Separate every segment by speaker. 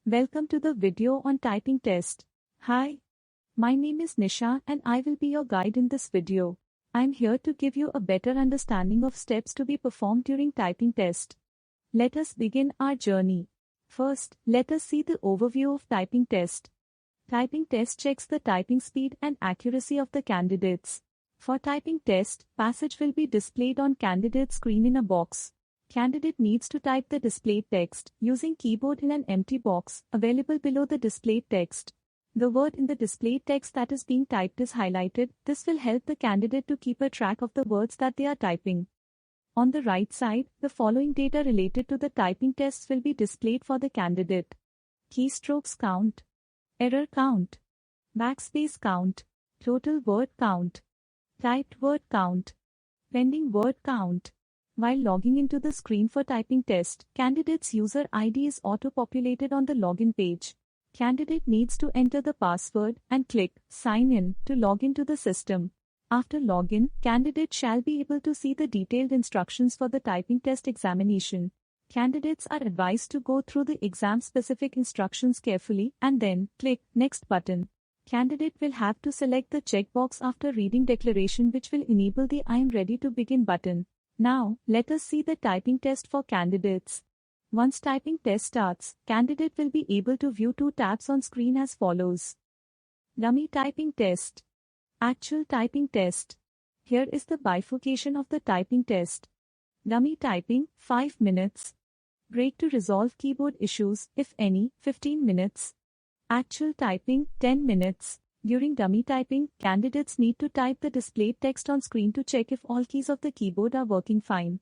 Speaker 1: Welcome to the video on typing test. Hi, my name is Nisha and I will be your guide in this video. I'm here to give you a better understanding of steps to be performed during typing test. Let us begin our journey. First, let us see the overview of typing test. Typing test checks the typing speed and accuracy of the candidates. For typing test, passage will be displayed on candidate screen in a box. Candidate needs to type the displayed text using keyboard in an empty box available below the displayed text. The word in the displayed text that is being typed is highlighted. This will help the candidate to keep a track of the words that they are typing. On the right side, the following data related to the typing tests will be displayed for the candidate. Keystrokes count, error count, backspace count, total word count, typed word count, pending word count. While logging into the screen for typing test, candidate's user ID is auto-populated on the login page. Candidate needs to enter the password and click Sign In to log into the system. After login, candidate shall be able to see the detailed instructions for the typing test examination. Candidates are advised to go through the exam-specific instructions carefully and then click Next button. Candidate will have to select the checkbox after reading declaration which will enable the I am ready to begin button. Now, let us see the typing test for candidates. Once typing test starts, candidate will be able to view two tabs on screen as follows. Dummy typing test. Actual typing test. Here is the bifurcation of the typing test. Dummy typing, 5 minutes. Break to resolve keyboard issues, if any, 15 minutes. Actual typing, 10 minutes. During dummy typing, candidates need to type the displayed text on screen to check if all keys of the keyboard are working fine.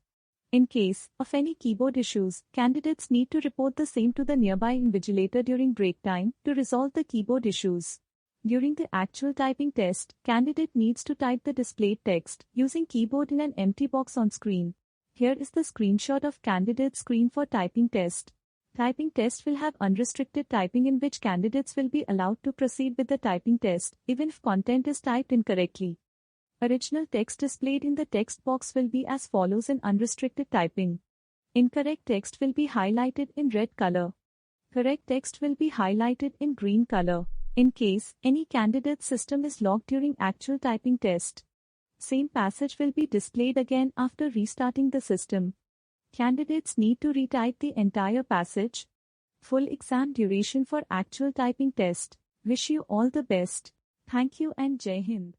Speaker 1: In case of any keyboard issues, candidates need to report the same to the nearby invigilator during break time to resolve the keyboard issues. During the actual typing test, candidate needs to type the displayed text using keyboard in an empty box on screen. Here is the screenshot of candidate's screen for typing test. Typing test will have unrestricted typing in which candidates will be allowed to proceed with the typing test, even if content is typed incorrectly. Original text displayed in the text box will be as follows in unrestricted typing. Incorrect text will be highlighted in red color. Correct text will be highlighted in green color. In case any candidate's system is locked during actual typing test, same passage will be displayed again after restarting the system. Candidates need to retype the entire passage. Full exam duration for actual typing test. Wish you all the best. Thank you and Jai Hind.